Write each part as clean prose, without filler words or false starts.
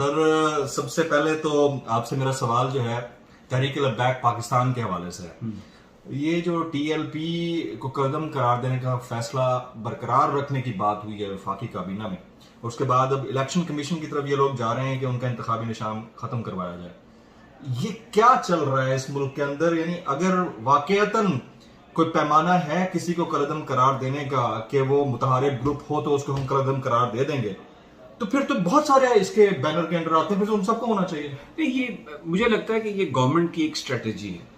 Sir सबसे पहले तो आपसे मेरा सवाल जो है तहरीक लब्बैक पाकिस्तान के हवाले से है। ये जो टीएलपी को कदम करार देने का फैसला बरकरार रखने की बात हुई है वफाकी काबीना में, उसके बाद अब इलेक्शन कमीशन की तरफ ये लोग जा रहे हैं कि उनका इंतखाबी निशान खत्म करवाया जाए। ये क्या चल रहा है इस मुल्क के अंदर? यानी अगर वाकईतन कोई पैमाना है किसी को कलदम करार देने का कि वो मुतहारिब ग्रुप हो तो उसको हम कलदम करार दे देंगे, तो फिर तो बहुत सारे इसके बैनर के अंडर आते हैं, फिर तो उन सबको होना चाहिए। ये मुझे लगता है कि ये गवर्नमेंट की एक स्ट्रेटेजी है।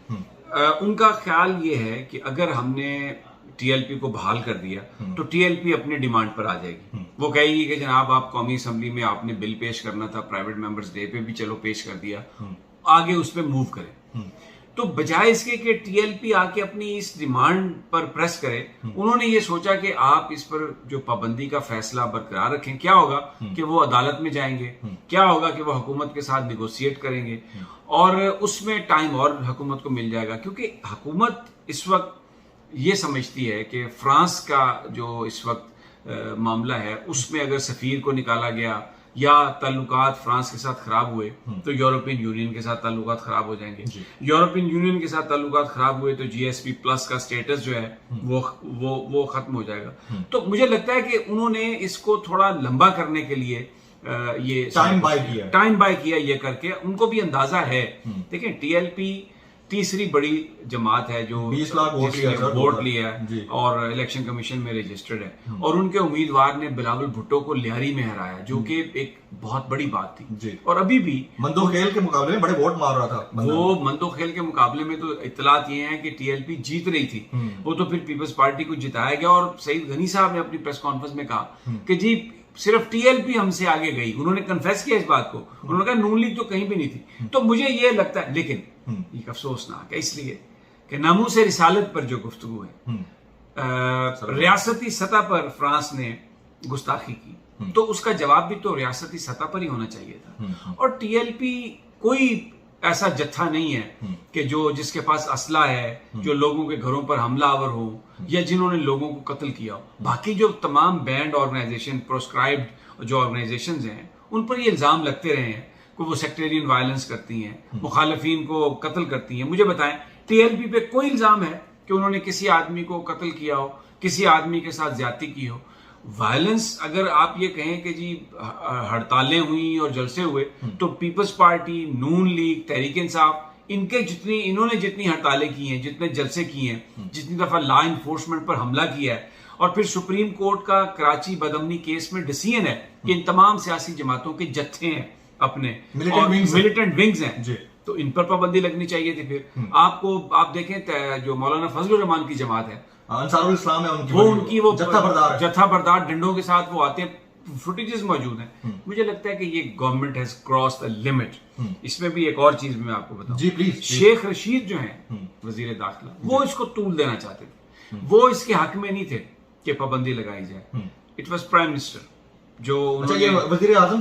उनका ख्याल ये है कि अगर हमने टीएलपी को बहाल कर दिया तो टीएलपी अपने डिमांड पर आ जाएगी। वो कहेगी कि जनाब आप कौमी असम्बली में आपने बिल पेश करना था, प्राइवेट मेंबर्स डे पे भी चलो पेश कर दिया, आगे उस पर मूव करें। तो बजाय इसके कि टीएलपी आके अपनी इस डिमांड पर प्रेस करे, उन्होंने ये सोचा कि आप इस पर जो पाबंदी का फैसला बरकरार रखें। क्या होगा कि वो अदालत में जाएंगे, क्या होगा कि वो हुकूमत के साथ निगोशिएट करेंगे और उसमें टाइम और हुकूमत को मिल जाएगा। क्योंकि हुकूमत इस वक्त ये समझती है कि फ्रांस का जो इस वक्त मामला है उसमें अगर सफीर को निकाला गया या ताल्लुकात फ्रांस के साथ खराब हुए तो यूरोपियन यूनियन के साथ ताल्लुकात खराब हो जाएंगे। यूरोपियन यूनियन के साथ ताल्लुकात खराब हुए तो जीएसपी प्लस का स्टेटस जो है वो खत्म हो जाएगा। तो मुझे लगता है कि उन्होंने इसको थोड़ा लंबा करने के लिए ये टाइम बाय किया ये करके उनको भी अंदाजा है। देखिए टीएलपी तीसरी बड़ी जमात है जो 20 लाख वोट लिया है और इलेक्शन कमीशन में रजिस्टर्ड है, और उनके उम्मीदवार ने बिलावल भुट्टो को लियारी में हराया, जो कि एक बहुत बड़ी बात थी। और अभी भी मंदोखेल के मुकाबले में बड़े वोट मार रहा था वो मंदोखेल के मुकाबले में तो इत्तलात ये है कि टीएलपी जीत रही थी। वो तो फिर पीपल्स पार्टी को जिताया गया और सईद गनी साहब ने अपनी प्रेस कॉन्फ्रेंस में कहा कि जी सिर्फ टीएलपी हमसे आगे गई। उन्होंने कन्फेस किया इस बात को, उन्होंने कहा नून लीग तो कहीं भी नहीं थी। तो मुझे ये लगता है, लेकिन एक अफसोसनाक है इसलिए कि नामूस रिसालत पर जो गुफ्तगू है, रियासती सतह पर फ्रांस ने गुस्ताखी की, तो उसका जवाब भी तो रियासती सतह पर ही होना चाहिए था। और टीएलपी कोई ऐसा जत्था नहीं है कि जो जिसके पास असला है, जो लोगों के घरों पर हमलावर हो या जिन्होंने लोगों को कत्ल किया हो। बाकी जो तमाम बैंड ऑर्गेनाइजेशन, प्रोस्क्राइब्ड जो ऑर्गेनाइजेशन हैं, उन पर ये इल्जाम लगते रहे हैं कि वो सेक्टेरियन वायलेंस करती हैं, मुखालफीन को कत्ल करती हैं। मुझे बताएं टीएलपी पे कोई इल्जाम है कि उन्होंने किसी आदमी को कत्ल किया हो, किसी आदमी के साथ ज्यादती की हो? वायलेंस अगर आप ये कहें कि जी हड़तालें हुई और जलसे हुए, तो पीपल्स पार्टी, नून लीग, तहरीक इंसाफ, इन्होंने जितनी हड़तालें की हैं, जितने जलसे किए हैं, जितनी दफा लॉ इन्फोर्समेंट पर हमला किया है, और फिर सुप्रीम कोर्ट का कराची बदअमनी केस में डिसीजन है कि इन तमाम सियासी जमातों के जत्थे हैं, अपने मिलिटेंट विंग्स हैं, तो इन पर पाबंदी लगनी चाहिए थी। फिर आप देखें जो मौलाना फजलुर रहमान की जमात है, अंसारुल इस्लाम है, उनकी वो जत्था बरदार डंडों के साथ वो आते हैं, फुटेजेस मौजूद हैं। मुझे लगता है कि ये government has cross the limit. इसमें भी एक और चीज मैं आपको बताऊं, जी प्लीज। शेख रशीद जो हैं वजीर दाखिला, वो इसको तूल देना चाहते थे, वो इसके हक में नहीं थे कि पाबंदी लगाई जाए। इट वॉज प्राइम मिनिस्टर जो वजीर आजम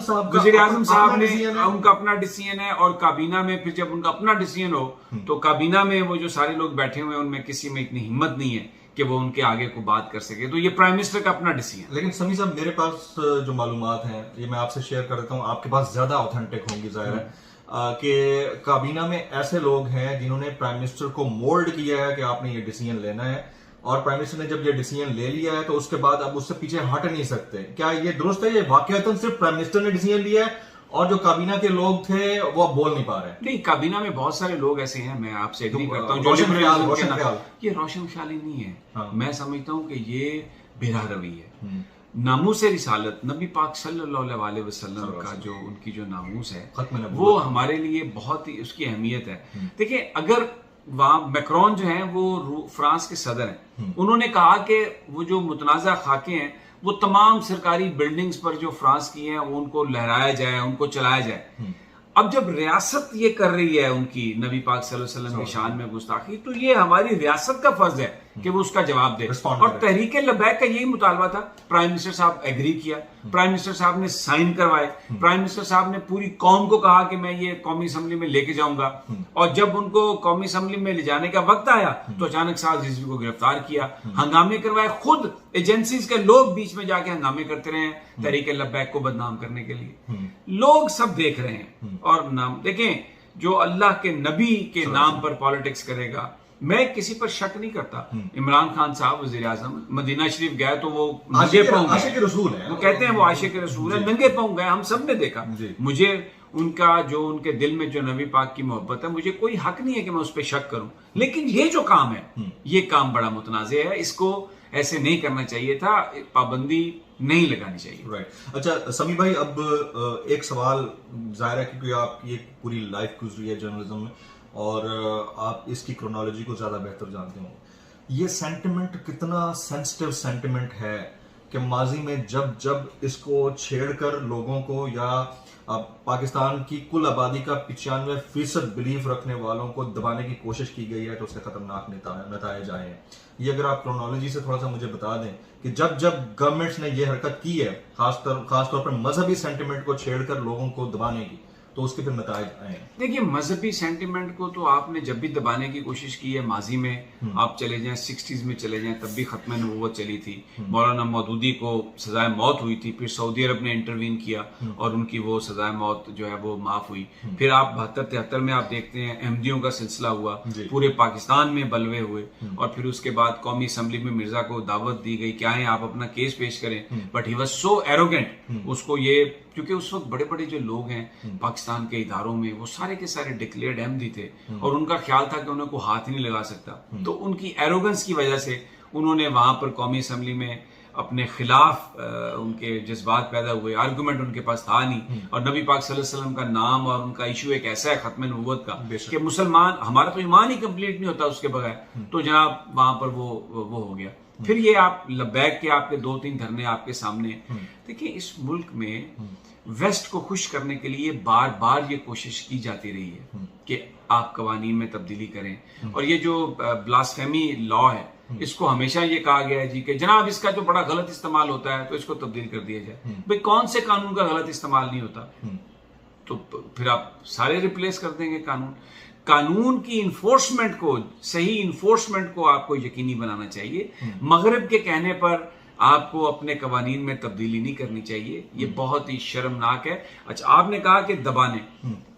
साहब ने उनका अपना डिसीजन है, और काबीना में फिर जब उनका अपना डिसीजन हो तो काबीना में वो जो सारे लोग बैठे हुए हैं उनमें किसी में इतनी हिम्मत नहीं है कि वो उनके आगे को बात कर सके। तो ये प्राइम मिनिस्टर का अपना डिसीजन। लेकिन समी साहब, मेरे पास जो मालूमात हैं ये मैं आपसे शेयर कर देता हूँ, आपके पास ज्यादा ऑथेंटिक होंगी जाहिर है, कि काबीना में ऐसे लोग हैं जिन्होंने प्राइम मिनिस्टर को मोल्ड किया है कि आपने ये डिसीजन लेना है, और प्राइम मिनिस्टर ने जब ये डिसीजन ले लिया है तो उसके बाद अब उससे पीछे हट नहीं सकते। क्या ये दुरुस्त है? ये वाकईतन सिर्फ प्राइम मिनिस्टर ने डिसीजन लिया है और जो काबीना के लोग थे वो अब बोल नहीं पा रहे? नहीं, काबीना में बहुत सारे लोग ऐसे हैं, मैं आपसे एग्री करता हूँ, ये रोशन ख्याली नहीं है। हाँ। मैं समझता हूँ कि ये बेरा रवि है। नामूस रिसालत, नबी पाक सल्लल्लाहु अलैहि वसल्लम का जो उनकी जो नामूस है वो हमारे लिए बहुत ही उसकी अहमियत है। देखिए, अगर वहां मैक्रोन जो है वो फ्रांस के सदर हैं, उन्होंने कहा कि वो जो मुतनाज़ा खाके हैं वो तमाम सरकारी बिल्डिंग्स पर जो फ्रांस की हैं वो उनको लहराया जाए, उनको चलाया जाए। अब जब रियासत ये कर रही है उनकी नबी पाक सल्लल्लाहु अलैहि वसल्लम की शान में गुस्ताखी, तो ये हमारी रियासत का फर्ज है कि वो उसका जवाब दे। Respond और करे। तहरीक लब्बैक का यही मुतालबा था। प्राइम मिनिस्टर साहब एग्री किया, प्राइम मिनिस्टर साहब ने साइन करवाए, प्राइम मिनिस्टर साहब ने पूरी कौम को कहा कि मैं ये कौमी असम्बली में लेके जाऊंगा। और जब उनको कौमी असम्बली में ले जाने का वक्त आया तो अचानक साद रिजवी को गिरफ्तार किया, हंगामे करवाए, खुद एजेंसीज के लोग बीच में जाके हंगामे करते रहे तहरीक लब्बैक को बदनाम करने के लिए। लोग सब देख रहे हैं। और नाम देखें, जो अल्लाह के नबी के नाम पर पॉलिटिक्स करेगा, मैं किसी पर शक नहीं करता। इमरान खान साहब वजीर आजम मदीना शरीफ गए तो वो नंगे पांव गए। आशिक रसूल है, वो कहते हैं वो आशिक रसूल है, नंगे पांव गए, हम सब ने देखा। मुझे उनका जो उनके दिल में जो नबी पाक की मोहब्बत है, मुझे कोई हक नहीं है कि मैं उस पर शक करूं। लेकिन ये जो काम है, ये काम बड़ा मुतनाज़े है, इसको ऐसे नहीं करना चाहिए था, पाबंदी नहीं लगानी चाहिए। राइट। अच्छा समी भाई, अब एक सवाल जाहिर है क्योंकि आप ये पूरी लाइफ गुजरी है जर्नलिज्म में और आप इसकी क्रोनोलॉजी को ज्यादा बेहतर जानते हो, ये सेंटिमेंट कितना सेंसिटिव सेंटिमेंट है कि माजी में जब जब इसको छेड़कर लोगों को या पाकिस्तान की कुल आबादी का 95% बिलीफ रखने वालों को दबाने की कोशिश की गई है तो उसके खतरनाक नतायज आए हैं। ये अगर आप क्रोनोलॉजी से थोड़ा सा मुझे बता दें कि जब जब गवर्नमेंट्स ने ये हरकत की है, खासतौर पर मजहबी सेंटिमेंट को छेड़कर लोगों को दबाने की, तो उसके फिर नतायज आए हैं। देखिए, मजहबी सेंटिमेंट को तो आपने जब भी दबाने की कोशिश की है, माजी में आप चले जाएं, 60s में चले जाएं, तब भी खत्म नबूवत चली थी। मौलाना मौदूदी को सजाए मौत हुई थी, फिर सऊदी अरब ने इंटरवीन किया और उनकी वो सजाए मौत जो है वो माफ हुई। फिर आप 72-73 में आप देखते हैं अहमदियों का सिलसिला हुआ, पूरे पाकिस्तान में बलवे हुए और फिर उसके बाद कौमी असम्बली में मिर्जा को दावत दी गई, क्या है आप अपना केस पेश करें, but he was so arrogant. उसको ये, क्योंकि उस वक्त बड़े बड़े जो लोग हैं पाकिस्तान के इदारों में, वो सारे के सारे डिक्लेयर्ड अहमदी थे और उनका ख्याल था कि उन्हें कोई हाथ ही नहीं लगा सकता। तो उनकी एरोगेंस की वजह से उन्होंने वहां पर कौमी असम्बली में अपने खिलाफ उनके जज्बात पैदा हुए, आर्गुमेंट उनके पास था नहीं। और नबी पाक सल्लल्लाहु अलैहि वसल्लम का नाम और उनका इशू एक ऐसा है खत्म नबूवत का कि मुसलमान, हमारा तो ईमान ही कंप्लीट नहीं होता उसके बगैर। तो जनाब वहां पर वो हो गया। फिर ये आप लब्बैक के आपके 2-3 धरने आपके सामने। देखिए, इस मुल्क में वेस्ट को खुश करने के लिए बार बार ये कोशिश की जाती रही है कि आप कवानीन में तब्दीली करें। और ये जो ब्लास्फेमी लॉ है, इसको हमेशा ये कहा गया है जी कि जनाब इसका जो बड़ा गलत इस्तेमाल होता है तो इसको तब्दील कर दिया जाए। भाई, कौन से कानून का गलत इस्तेमाल नहीं होता? तो फिर आप सारे रिप्लेस कर देंगे कानून की इन्फोर्समेंट को, सही इन्फोर्समेंट को आपको यकीनी बनाना चाहिए। मगरिब के कहने पर आपको अपने कवानीन में तब्दीली नहीं करनी चाहिए, ये बहुत ही शर्मनाक है। अच्छा, आपने कहा कि दबाने,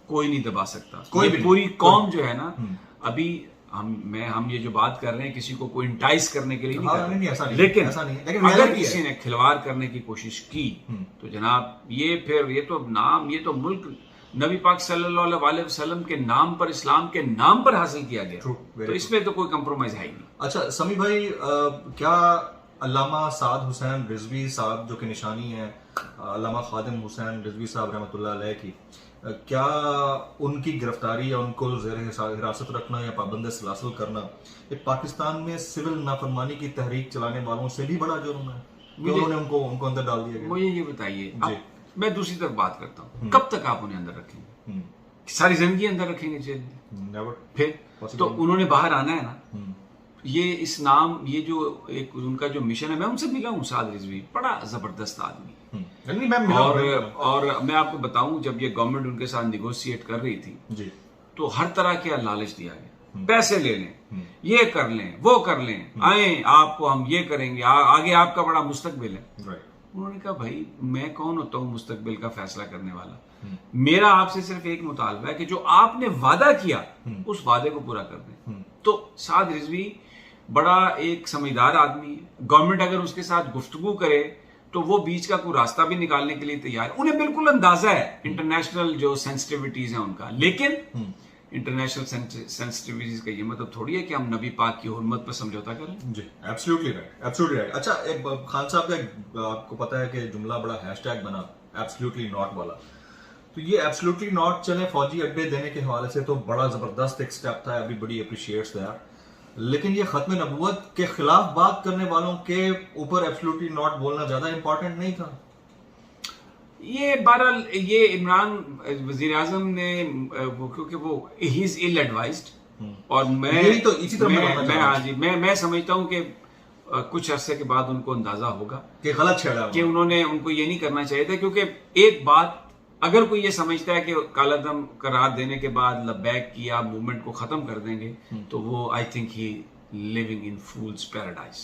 कोई नहीं दबा सकता, कोई भी पूरी कौम जो है ना, अभी हम ये जो बात कर रहे हैं किसी को कोई इंटाइस करने के लिए नहीं कर रहे, लेकिन अगर किसी ने खिलवाड़ करने की कोशिश की तो जनाब ये तो मुल्क नबी पाक सल्लल्लाहु अलैहि वसल्लम के नाम पर, इस्लाम के नाम पर हासिल किया गया, तो इसमें तो कोई कंप्रोमाइज है ही नहीं। अच्छा समी भाई, क्या अल्लामा साद हुसैन रिजवी साहब जो कि निशानी है अल्लामा खादिम हुसैन रिजवी साहब रहमतुल्लाह अलैह की, क्या उनकी गिरफ्तारी या उनको ज़ेर हिरासत रखना या पाबंद सलासल करना ये पाकिस्तान में सिविल नाफरमानी की तहरीक चलाने वालों से भी बड़ा जुर्म है? उन्होंने उनको अंदर डाल दिया गया। मुझे ये बताइए, मैं दूसरी तरफ बात करता हूँ, कब तक आप उन्हें अंदर रखेंगे? सारी जिंदगी अंदर रखेंगे जेल में? फिर तो उन्होंने बाहर आना है ना। ये इस नाम, ये जो एक उनका जो मिशन है, मैं उनसे मिला हूँ, साद रिजवी बड़ा जबरदस्त आदमी। और मैं आपको बताऊं, जब ये गवर्नमेंट उनके साथ निगोशिएट कर रही थी जी, तो हर तरह के लालच दिया गया, पैसे ले लें, ये कर लें, वो कर लें, आए आपको हम ये करेंगे, आगे आपका बड़ा मुस्तकबिल है। उन्होंने कहा भाई मैं कौन होता हूँ मुस्तकबिल का फैसला करने वाला, मेरा आपसे सिर्फ एक मुतालबा है कि जो आपने वादा किया उस वादे को पूरा कर दें। तो साद रिजवी बड़ा एक समझदार आदमी है, गवर्नमेंट अगर उसके साथ गुफ्तगू करे तो वो बीच का कोई रास्ता भी निकालने के लिए तैयार है। उन्हें बिल्कुल अंदाजा है इंटरनेशनल जो सेंसिटिविटीज हैं उनका, लेकिन इंटरनेशनल सेंसिटिविटीज का ये मतलब थोड़ी है कि हम नबी पाक की हुर्मत पर समझौता करें। जी, एब्सोल्युटली राइट। अच्छा, एक खान साहब का आपको पता है कि जुमला बड़ा हैशटैग बना, एब्सोल्युटली नॉट वाला, तो ये एब्सोल्युटली नॉट चले फौजी अड्डे देने के हवाले से तो बड़ा जबरदस्त एक स्टेप था, एवरीबॉडी अप्रिशिएट्स दैट। लेकिन ये खत्म नबूवत के खिलाफ बात करने वालों के ऊपर एब्सोल्युटली नॉट बोलना ज्यादा इंपॉर्टेंट नहीं था? ये बहरहाल ये इमरान वजीर आजम ने क्योंकि वो ही इज इल एडवाइज्ड, और मैं यही तो इसी तरह मैं हाँ जी मैं समझता हूं कि कुछ अरसे के बाद उनको अंदाजा होगा कि गलत छेड़ा कि उनको ये नहीं करना चाहिए था, क्योंकि एक बात अगर कोई ये समझता है कि कालादम करार देने के बाद लबैक किया मूवमेंट को खत्म कर देंगे तो वो I think he living in fools paradise.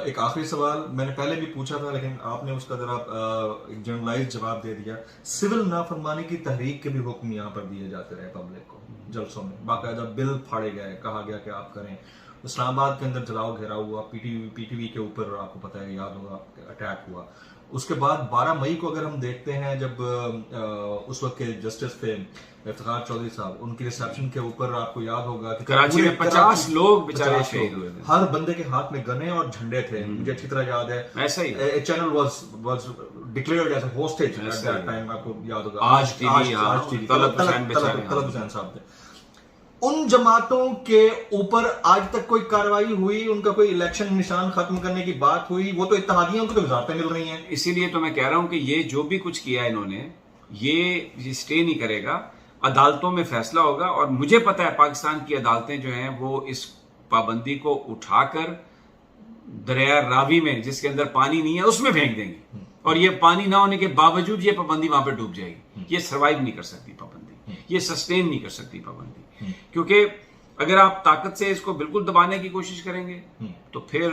एक आखिरी सवाल मैंने पहले भी पूछा था लेकिन आपने उसका जरा एक जनरलाइज जवाब दे दिया। सिविल नाफरमानी की तहरीक के भी हुक्म यहाँ पर दिए जाते रहे पब्लिक को जलसों में, बाकायदा बिल फाड़े गए, कहा गया कि आप करें। इस्लामाबाद के अंदर जलाओ घेराव हुआ, पीटीवी के ऊपर आपको पता है याद होगा अटैक हुआ। उसके बाद 12 मई को अगर हम देखते हैं जब उस वक्त के जस्टिस थे इफ्तिखार चौधरी साहब, उनकी रिसेप्शन के ऊपर आपको याद होगा कि कराची में 50 लोग बेचारे शहीद हुए थे। हर बंदे के हाथ में गने और झंडे थे, मुझे अच्छी तरह याद है। ऐसा ही channel was declared as a hostage at that time, आपको याद होगा। आज टीवी तलब हुसैन साहब थे। उन जमातों के ऊपर आज तक कोई कार्रवाई हुई, उनका कोई इलेक्शन निशान खत्म करने की बात हुई? वो तो इत्तेहादियों को तो वजारतें मिल रही हैं। इसीलिए तो मैं कह रहा हूं कि ये जो भी कुछ किया इन्होंने ये स्टे नहीं करेगा, अदालतों में फैसला होगा। और मुझे पता है पाकिस्तान की अदालतें जो हैं वो इस पाबंदी को उठाकर दरिया रावी में जिसके अंदर पानी नहीं है उसमें फेंक देंगी, और ये पानी ना होने के बावजूद ये पाबंदी वहां पर डूब जाएगी। ये सर्वाइव नहीं कर सकती पाबंदी, ये सस्टेन नहीं कर सकती पाबंदी, क्योंकि अगर आप ताकत से इसको बिल्कुल दबाने की कोशिश करेंगे तो फिर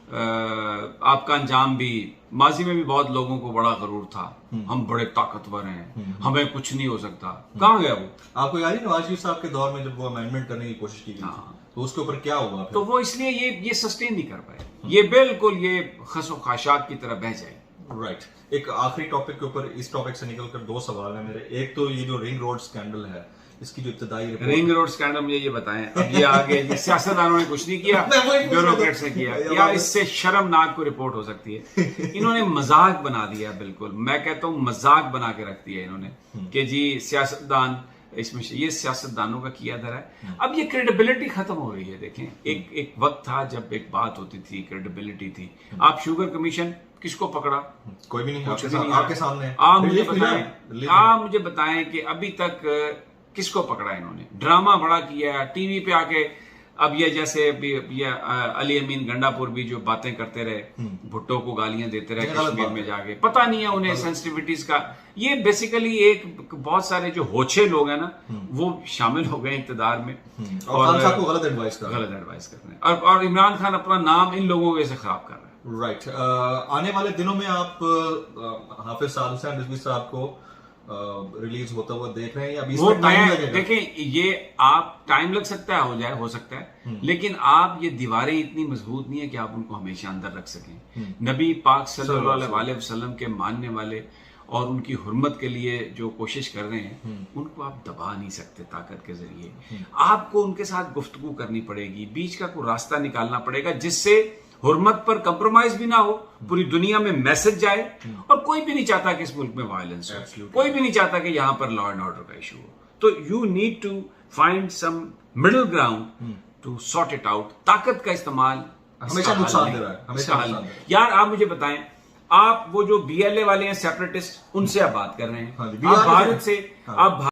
आपका अंजाम भी, माजी में भी बहुत लोगों को बड़ा गरूर था, हम बड़े ताकतवर हैं, हमें कुछ नहीं हो सकता, कहां गया वो? आपको याद है नवाज शरीफ साहब के दौर में जब वो अमेंडमेंट करने की कोशिश की गई तो उसके ऊपर क्या हुआ फिर? तो वो इसलिए ये सस्टेन नहीं कर पाए, ये बिल्कुल ये खसो खाशाक की तरह बह जाए। राइट। एक आखिरी टॉपिक के ऊपर, इस टॉपिक से निकलकर 2 सवाल है मेरे। एक तो ये जो रिंग रोड स्कैंडल है, इसकी जो इब्तदाई रिंग रोड स्कैंडल, मुझे ये बताएं अब ये आगे सियासतदानों ने कुछ नहीं किया, ब्यूरोक्रेट्स ने किया, या इससे शर्मनाक को रिपोर्ट हो सकती है। इन्होंने मजाक बना दिया, बिल्कुल मैं कहता हूं मजाक बना के रख दिया इन्होंने कि जी सियासतदान, इसमें ये सियासतदानों का किया धरा है। अब ये क्रेडिबिलिटी खत्म हो रही है। देखें एक वक्त था जब एक बात होती थी, क्रेडिबिलिटी थी। आप शुगर कमीशन किसको पकड़ा? कोई भी नहीं, आपके सामने। आप मुझे बताएं कि अभी तक किसको पकड़ा इन्होंने? ड्रामा बड़ा किया टीवी पे आके। अब ये जैसे ये अली अमीन गंडापुर भी जो बातें करते रहे, भुट्टो को गालियां देते रहे कश्मीर में जाके, पता नहीं है उन्हें सेंसिटिविटीज का। ये बेसिकली एक बहुत सारे जो होछे लोग हैं ना वो शामिल हो गए इक़्तिदार में और खान साहब को गलत एडवाइस कर रहे हैं, और इमरान खान अपना नाम इन लोगों के से खराब कर रहा है। राइट। आने वाले दिनों में आप हाफिज साद हुसैन रिजवी साहब को रिलीज होता हुआ देख रहे हैं? अभी वो टाइम लगेगा। देखें ये आप टाइम लग सकता है, हो सकता है, लेकिन आप ये दीवारें इतनी मजबूत नहीं है कि आप उनको हमेशा अंदर रख सकें। नबी पाक सल्लल्लाहु अलैहि वसल्लम के मानने वाले और उनकी हुर्मत के लिए जो कोशिश कर रहे हैं उनको आप दबा नहीं सकते ताकत के जरिए। आपको उनके साथ गुफ्तगू करनी पड़ेगी, बीच का कोई रास्ता निकालना पड़ेगा जिससे हुर्मत पर कंप्रोमाइज भी ना हो, पूरी दुनिया में मैसेज जाए। और कोई भी नहीं चाहता कि इस मुल्क में वायलेंस हो, कोई भी नहीं चाहता कि यहां पर लॉ एंड ऑर्डर का इशू हो। तो you need to find some middle ground to sort it out. ताकत का इस्तेमाल हमेशा नुकसान दे रहा है, यार आप मुझे बताएं, आप वो जो BLA वाले हैं सेपरेटिस्ट, उनसे आप बात कर रहे हैं, आप भारत से, आप